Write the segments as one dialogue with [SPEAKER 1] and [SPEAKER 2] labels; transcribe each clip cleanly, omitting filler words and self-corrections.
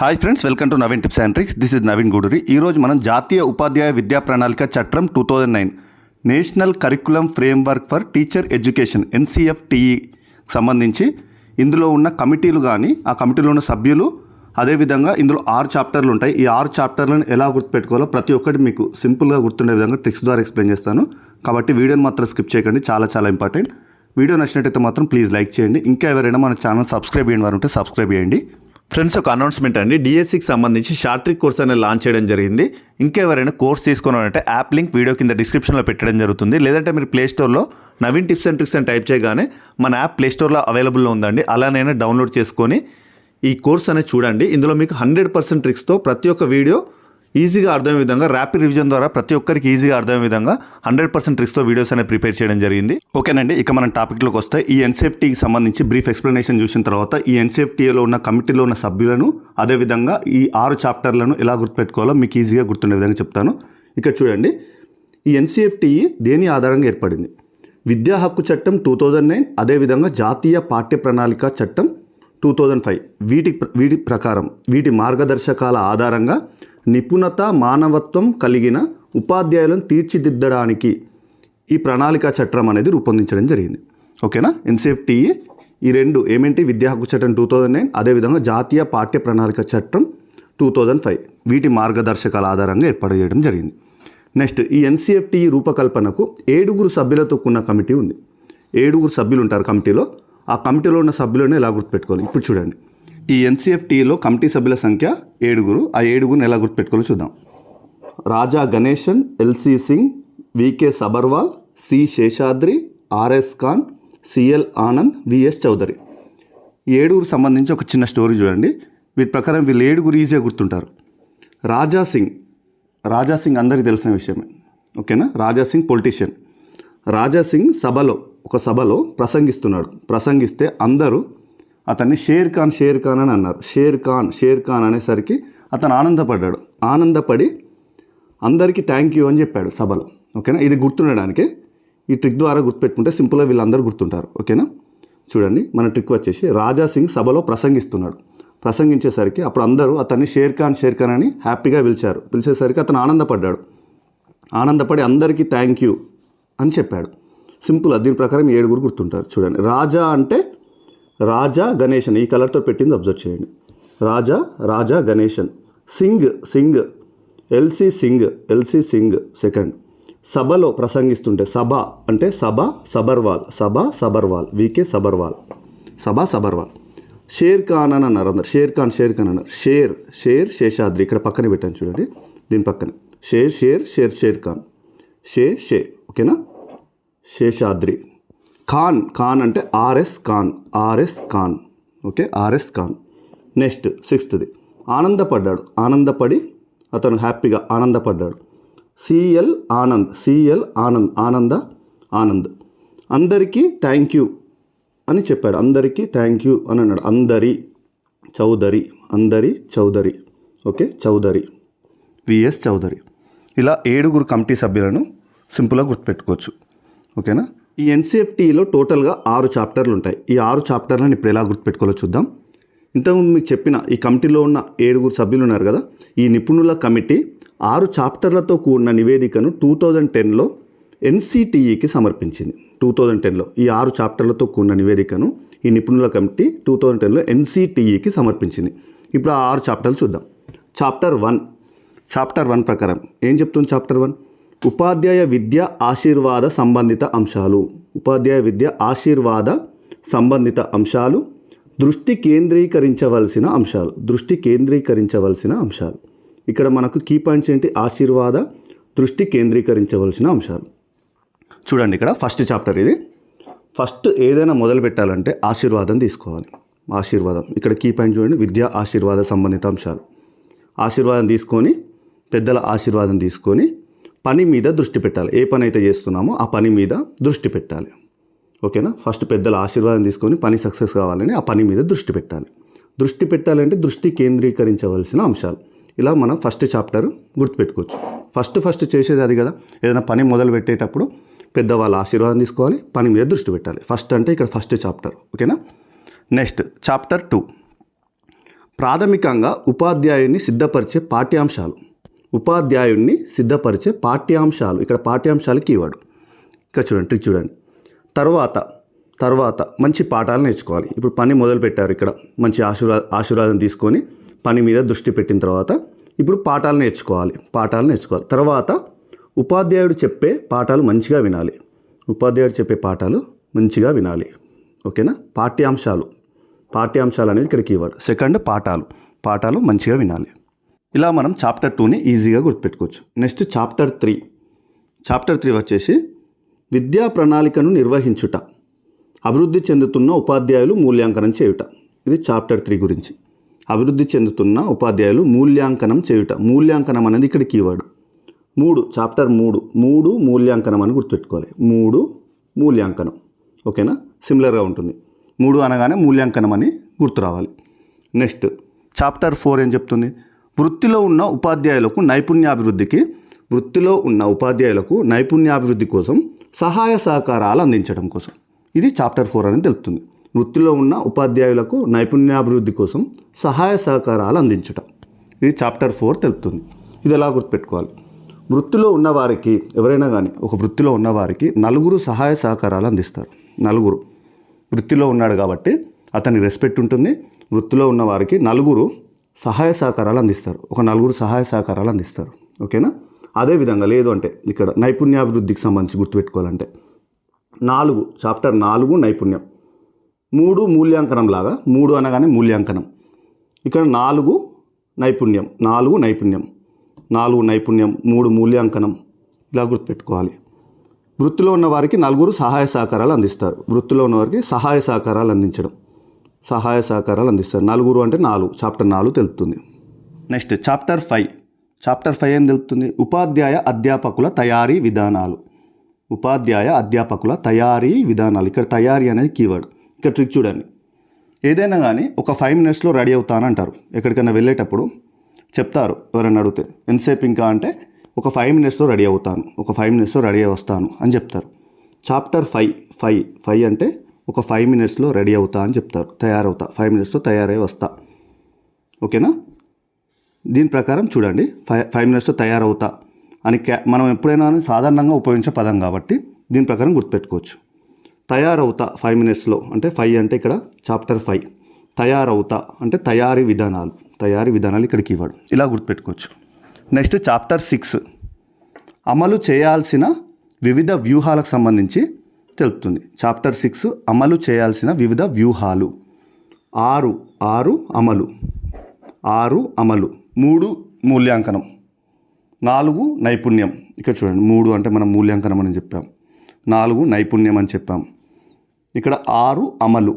[SPEAKER 1] Hi friends, welcome to Naveen tips and tricks. This is Naveen Guduri. ఈరోజు మనం జాతీయ ఉపాధ్యాయ విద్యా ప్రణాళిక చట్టం 2009 national curriculum framework for teacher education NCFTE సంబంధించి ఇందులో ఉన్న కమిటీలు కానీ ఆ కమిటీలో ఉన్న సభ్యులు, అదేవిధంగా ఇందులో 6 చాప్టర్లు ఉంటాయి. ఈ 6 చాప్టర్లను ఎలా గుర్తుపెట్టుకోవాలో ప్రతి ఒక్కటి మీకు సింపుల్గా గుర్తుండే విధంగా ట్రిక్స్ ద్వారా ఎక్స్ప్లెయిన్ చేస్తాను. కాబట్టి వీడియోని మాత్రం స్కిప్ చేయకండి, చాలా ఇంపార్టెంట్. వీడియో నచ్చినట్టయితే మాత్రం ప్లీజ్ లైక్ చేయండి. ఇంకా ఎవరైనా మన ఛానల్ సబ్స్క్రైబ్ చేయని వారు ఉంటే సబ్స్క్రైబ్ చేయండి. ఫ్రెండ్స్, ఒక అనౌన్స్మెంట్ అండి. DSCకి సంబంధించి షార్ట్ ట్రిక్ కోర్స్ అనేది లాంచ్ చేయడం జరిగింది. ఇంకెవరైనా కోర్స్ తీసుకోవాలంటే యాప్ లింక్ వీడియో కింద డిస్క్రిప్షన్లో పెట్టడం జరుగుతుంది. లేదంటే మీరు ప్లేస్టోర్లో నవీన్ టిప్స్ అండ్ ట్రిక్స్ అని టైప్ చేయగానే మన యాప్ ప్లేస్టోర్లో అవైలబుల్లో ఉందండి. అలానైనా డౌన్లోడ్ చేసుకొని ఈ కోర్స్ అనేది చూడండి. ఇందులో మీకు 100% ట్రిక్స్తో ప్రతి ఒక్క వీడియో ఈజీగా అర్థమయ్యే విధంగా, ర్యాపిడ్ రివిజన్ ద్వారా ప్రతి ఒక్కరికి ఈజీగా అర్థమయ్యే విధంగా 100% ట్రిక్స్తో వీడియోస్ అనేది ప్రిపేర్ చేయడం జరిగింది. ఓకేనండి, ఇక మనం టాపిక్లోకి వస్తే ఈ NCFTకి సంబంధించి బ్రీఫ్ ఎక్స్ప్లెనేషన్ చూసిన తర్వాత ఈ NCFTలో ఉన్న కమిటీలో ఉన్న సభ్యులను, అదేవిధంగా ఈ 6 చాప్టర్లను ఎలా గుర్తుపెట్టుకోవాలో మీకు ఈజీగా గుర్తుండే విధంగా చెప్తాను. ఇక్కడ చూడండి, ఈ NCFTE దేని ఆధారంగా ఏర్పడింది? విద్యా హక్కు చట్టం 2009, అదేవిధంగా జాతీయ పాఠ్య ప్రణాళిక చట్టం 2005 వీటి ప్రకారం, వీటి మార్గదర్శకాల ఆధారంగా నిపుణత, మానవత్వం కలిగిన ఉపాధ్యాయులను తీర్చిదిద్దడానికి ఈ ప్రణాళికా చట్టం అనేది రూపొందించడం జరిగింది. ఓకేనా? NCFTE ఈ రెండు ఏమేంటి? విద్యా హక్కు చట్టం 2009, అదేవిధంగా జాతీయ పాఠ్య ప్రణాళిక చట్టం 2005 వీటి మార్గదర్శకాల ఆధారంగా ఏర్పాటు చేయడం జరిగింది. నెక్స్ట్, ఈ NCFTE రూపకల్పనకు 7 సభ్యులతో కూడిన కమిటీ ఉంది. 7 సభ్యులు ఉంటారు కమిటీలో. ఆ కమిటీలో ఉన్న సభ్యులను ఎలా గుర్తుపెట్టుకోవాలి? ఇప్పుడు చూడండి, ఈ NCFTలో కమిటీ సభ్యుల సంఖ్య 7. ఆ 7 ఎలా గుర్తుపెట్టుకోవాలో చూద్దాం. రాజా Ganesan, LC Singh, VK Sabharwal, C Seshadri, RS Khan, CL Anand, VS Chowdary. ఈ 7 సంబంధించి ఒక చిన్న స్టోరీ చూడండి. వీటి ప్రకారం వీళ్ళు 7 ఈజీగా గుర్తుంటారు. రాజా సింగ్ అందరికీ తెలిసిన విషయమే. ఓకేనా? రాజా సింగ్ పొలిటీషియన్. రాజా సింగ్ ఒక సభలో ప్రసంగిస్తే అందరూ అతన్ని షేర్ ఖాన్ అని అన్నారు. షేర్ ఖాన్ అనేసరికి అతను ఆనందపడి అందరికీ థ్యాంక్ యూ అని చెప్పాడు సభలో. ఓకేనా? ఇది గుర్తుండడానికి ఈ ట్రిక్ ద్వారా గుర్తుపెట్టుకుంటే సింపుల్గా వీళ్ళందరూ గుర్తుంటారు. ఓకేనా? చూడండి, మన ట్రిక్ వచ్చేసి రాజా సింగ్ సభలో ప్రసంగించేసరికి అప్పుడు అందరూ అతన్ని షేర్ ఖాన్ అని హ్యాపీగా పిలిచేసరికి అతను ఆనందపడి అందరికీ థ్యాంక్ యూ అని చెప్పాడు. సింపుల్. దీని ప్రకారం 7 గుర్తుంటారు. చూడండి, రాజా అంటే రాజా గణేశన్, ఈ కలర్తో పెట్టింది అబ్జర్వ్ చేయండి. రాజా గణేశన్. Singh LC Singh second. సభలో ప్రసంగిస్తుంటే సభ అంటే సబర్వాల్ VK సబర్వాల్. షేర్ ఖాన్ అని అన్నారు అందరు. షేర్ ఖాన్ అన్నారు. షేర్ శేషాద్రి, ఇక్కడ పక్కనే పెట్టాను చూడండి, దీని పక్కనే. షేర్ ఖాన్. ఓకేనా? శేషాద్రి. ఖాన్ అంటే RS Khan. Okay, RS Khan. Next 6th, ఆనందపడి అతను హ్యాపీగా ఆనందపడ్డాడు. CL ఆనంద్. అందరికీ థ్యాంక్ యూ అని చెప్పాడు. అందరికీ థ్యాంక్ యూ అని అన్నాడు. అందరి చౌదరి. Okay, Chaudhary, VS Chaudhary. ఇలా 7 కమిటీ సభ్యులను సింపుల్గా గుర్తుపెట్టుకోవచ్చు. ఓకేనా? ఈ NCFTలో టోటల్గా 6 చాప్టర్లు ఉంటాయి. ఈ 6 చాప్టర్లను ఇప్పుడు ఎలా గుర్తుపెట్టుకోవాలో చూద్దాం. ఇంతకుముందు మీకు చెప్పిన ఈ కమిటీలో ఉన్న 7 సభ్యులు ఉన్నారు కదా, ఈ నిపుణుల కమిటీ 6 చాప్టర్లతో కూడిన నివేదికను 2010లో NCTEకి సమర్పించింది. 2010లో ఈ 6 చాప్టర్లతో కూడిన నివేదికను ఈ నిపుణుల కమిటీ 2010లో NCTEకి సమర్పించింది. ఇప్పుడు ఆ 6 చాప్టర్లు చూద్దాం. చాప్టర్ 1 ప్రకారం ఏం చెప్తుంది? చాప్టర్ 1 ఉపాధ్యాయ విద్య ఆశీర్వాద సంబంధిత అంశాలు, దృష్టి కేంద్రీకరించవలసిన అంశాలు. ఇక్కడ మనకు కీ పాయింట్స్ ఏంటి? ఆశీర్వాద, దృష్టి కేంద్రీకరించవలసిన అంశాలు. చూడండి, ఇక్కడ ఫస్ట్ చాప్టర్ ఇది. ఫస్ట్ ఏదైనా మొదలు పెట్టాలంటే ఆశీర్వాదం తీసుకోవాలి. ఇక్కడ కీ పాయింట్ చూడండి, విద్యా ఆశీర్వాద సంబంధిత అంశాలు. పెద్దల ఆశీర్వాదం తీసుకొని పని మీద దృష్టి పెట్టాలి. ఏ పని అయితే చేస్తున్నామో ఆ పని మీద దృష్టి పెట్టాలి. ఓకేనా? ఫస్ట్ పెద్దల ఆశీర్వాదం తీసుకొని పని సక్సెస్ కావాలని ఆ పని మీద దృష్టి పెట్టాలంటే దృష్టి కేంద్రీకరించవలసిన అంశాలు. ఇలా మనం ఫస్ట్ చాప్టర్ గుర్తుపెట్టుకోవచ్చు. ఫస్ట్ చేసేది అది కదా. ఏదైనా పని మొదలు పెట్టేటప్పుడు పెద్దవాళ్ళ ఆశీర్వాదం తీసుకోవాలి, పని మీద దృష్టి పెట్టాలి. ఫస్ట్ అంటే ఇక్కడ ఫస్ట్ చాప్టర్. ఓకేనా? నెక్స్ట్ చాప్టర్ 2 ప్రాథమికంగా ఉపాధ్యాయుని సిద్ధపరిచే పాఠ్యాంశాలు. ఉపాధ్యాయుడిని సిద్ధపరిచే పాఠ్యాంశాలు. ఇక్కడ పాఠ్యాంశాలు కీవర్డ్. ఇక్కడ చూడండి, ట్రిక్ చూడండి. తర్వాత మంచి పాఠాలు నేర్చుకోవాలి. ఇప్పుడు పని మొదలు పెట్టారు. ఇక్కడ మంచి ఆశీర్వాదం తీసుకొని పని మీద దృష్టి పెట్టిన తర్వాత ఇప్పుడు పాఠాలు నేర్చుకోవాలి. తర్వాత ఉపాధ్యాయుడు చెప్పే పాఠాలు మంచిగా వినాలి. ఓకేనా. పాఠ్యాంశాలు అనేది ఇక్కడ కీవర్డ్. సెకండ్ పాఠాలు మంచిగా వినాలి. ఇలా మనం చాప్టర్ 2ని ఈజీగా గుర్తుపెట్టుకోవచ్చు. నెక్స్ట్ చాప్టర్ 3 వచ్చేసి విద్యా ప్రణాళికను నిర్వహించుట, అభివృద్ధి చెందుతున్న ఉపాధ్యాయులు మూల్యాంకనం చేయుట. ఇది చాప్టర్ 3 గురించి. అభివృద్ధి చెందుతున్న ఉపాధ్యాయులు మూల్యాంకనం చేయుట. మూల్యాంకనం అనేది ఇక్కడ కీవర్డ్. చాప్టర్ 3 మూల్యాంకనం అని గుర్తుపెట్టుకోవాలి. మూల్యాంకనం. ఓకేనా, సిమిలర్గా ఉంటుంది. 3 అనగానే మూల్యాంకనం అని గుర్తు రావాలి. నెక్స్ట్ చాప్టర్ 4 ఏం చెప్తుంది? వృత్తిలో ఉన్న ఉపాధ్యాయులకు నైపుణ్యాభివృద్ధి కోసం సహాయ సహకారాలు అందించడం కోసం. ఇది చాప్టర్ 4 అని తెలుస్తుంది. వృత్తిలో ఉన్న ఉపాధ్యాయులకు నైపుణ్యాభివృద్ధి కోసం సహాయ సహకారాలు అందించటం. ఇది చాప్టర్ 4 తెలుస్తుంది. ఇది ఎలా గుర్తుపెట్టుకోవాలి? వృత్తిలో ఉన్నవారికి, ఎవరైనా కానీ ఒక వృత్తిలో ఉన్నవారికి 4 సహాయ సహకారాలు అందిస్తారు. 4 వృత్తిలో ఉన్నాడు కాబట్టి అతనికి రెస్పెక్ట్ ఉంటుంది. వృత్తిలో ఉన్నవారికి 4 సహాయ సహకారాలు అందిస్తారు. 4 సహాయ సహకారాలు అందిస్తారు. ఓకేనా. అదేవిధంగా లేదు అంటే ఇక్కడ నైపుణ్యాభివృద్ధికి సంబంధించి గుర్తుపెట్టుకోవాలంటే చాప్టర్ 4 నైపుణ్యం, 3 మూల్యాంకనం లాగా. 3 అనగానే మూల్యాంకనం. ఇక్కడ 4 నైపుణ్యం, 3 మూల్యాంకనం. ఇలా గుర్తుపెట్టుకోవాలి. వృత్తిలో ఉన్న వారికి 4 సహాయ సహకారాలు అందిస్తారు. వృత్తిలో ఉన్న వారికి సహాయ సహకారాలు అందిస్తారు. 4 అంటే 4, చాప్టర్ 4 తెలుపుతుంది. నెక్స్ట్ చాప్టర్ 5 ఏం తెలుపుతుంది? ఉపాధ్యాయ అధ్యాపకుల తయారీ విధానాలు. ఇక్కడ తయారీ అనేది కీవర్డ్. ఇక్కడ ట్రిక్ చూడండి. ఏదైనా కానీ ఒక 5 మినిట్స్లో రెడీ అవుతానంటారు. ఎక్కడికైనా వెళ్ళేటప్పుడు చెప్తారు ఎవరైనా అడిగితే, ఎంతసేపు ఇంకా అంటే ఒక 5 మినిట్స్లో రెడీ అవుతాను, 5 మినిట్స్లో రెడీ వస్తాను అని చెప్తారు. చాప్టర్ 5 అంటే ఒక 5 మినిట్స్లో రెడీ అవుతా అని చెప్తారు. 5 మినిట్స్లో తయారై వస్తా. ఓకేనా. దీని ప్రకారం చూడండి, 5 మినిట్స్లో తయారవుతా అని మనం ఎప్పుడైనా సాధారణంగా ఉపయోగించే పదం కాబట్టి దీని ప్రకారం గుర్తుపెట్టుకోవచ్చు. తయారవుతా 5 మినిట్స్లో అంటే 5 అంటే ఇక్కడ చాప్టర్ 5. తయారవుతా అంటే తయారీ విధానాలు ఇక్కడ కీవర్డ్. ఇలా గుర్తుపెట్టుకోవచ్చు. నెక్స్ట్ చాప్టర్ 6 అమలు చేయాల్సిన వివిధ వ్యూహాలకు సంబంధించి తెలుపుతుంది. చాప్టర్ 6 అమలు చేయాల్సిన వివిధ వ్యూహాలు. 6 అమలు, 3 మూల్యాంకనం, 4 నైపుణ్యం. ఇక్కడ చూడండి, 3 అంటే మనం మూల్యాంకనం అని చెప్పాం, 4 నైపుణ్యం అని చెప్పాం. ఇక్కడ 6 అమలు.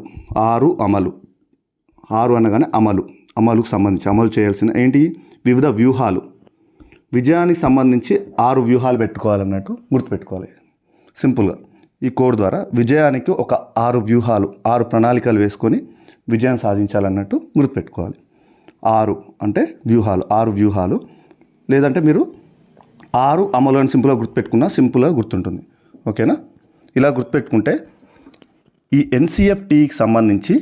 [SPEAKER 1] 6 అనగానే అమలుకు సంబంధించి అమలు చేయాల్సిన ఏంటి? వివిధ వ్యూహాలు. విజయానికి సంబంధించి 6 వ్యూహాలు పెట్టుకోవాలన్నట్టు గుర్తుపెట్టుకోవాలి. సింపుల్గా ఈ కోడ్ ద్వారా విజయానికి ఒక 6 వ్యూహాలు, 6 ప్రణాళికలు వేసుకొని విజయం సాధించాలన్నట్టు గుర్తుపెట్టుకోవాలి. 6 అంటే వ్యూహాలు, 6 వ్యూహాలు. లేదంటే మీరు 6 అమలు అని సింపుల్గా గుర్తుపెట్టుకున్నా గుర్తుంటుంది. ఓకేనా. ఇలా గుర్తుపెట్టుకుంటే ఈ ఎన్సిఎఫ్టీకి సంబంధించి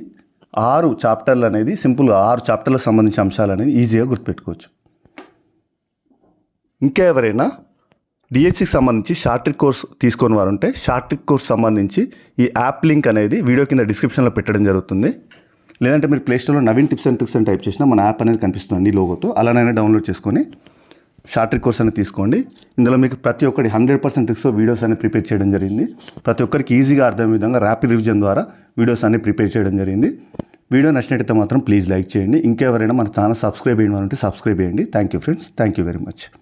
[SPEAKER 1] 6 చాప్టర్లు అనేది సింపుల్గా 6 చాప్టర్లకు సంబంధించిన అంశాలు అనేది ఈజీగా గుర్తుపెట్టుకోవచ్చు. ఇంకా ఎవరైనా డిఎస్సికి సంబంధించి షార్ట్ ట్రిక్ కోర్స్ తీసుకొని వారు ఉంటే షార్ట్ ట్రిక్ కోర్స్ సంబంధించి ఈ యాప్ లింక్ అనేది వీడియో కింద డిస్క్రిప్షన్లో పెట్టడం జరుగుతుంది. లేదంటే మీరు ప్లేస్టోర్లో నవీన్ టిప్స్ అండ్ ట్రిక్స్ అని టైప్ చేసినా మన యాప్ అనేది కనిపిస్తుంది లోగోతో. అలానైనా డౌన్లోడ్ చేసుకొని షార్ట్ ట్రిక్ కోర్స్ అనేది తీసుకోండి. ఇందులో మీకు ప్రతి ఒక్కటి 100% ట్రిక్స్ వీడియోస్ అనేది ప్రిపేర్ చేయడం జరిగింది. ప్రతి ఒక్కరికి ఈజీగా అర్థమయ్యే విధంగా ర్యాపిడ్ రివిజన్ ద్వారా వీడియోస్ అన్ని ప్రిపేర్ చేయడం జరిగింది. వీడియో నచ్చినట్టయితే మాత్రం ప్లీజ్ లైక్ చేయండి. ఇంకెవరైనా మన ఛానల్ సబ్స్క్రైబ్ చేయండి అంటే సబ్స్క్రైబ్ చేయండి. Thank you friends, thank you very much.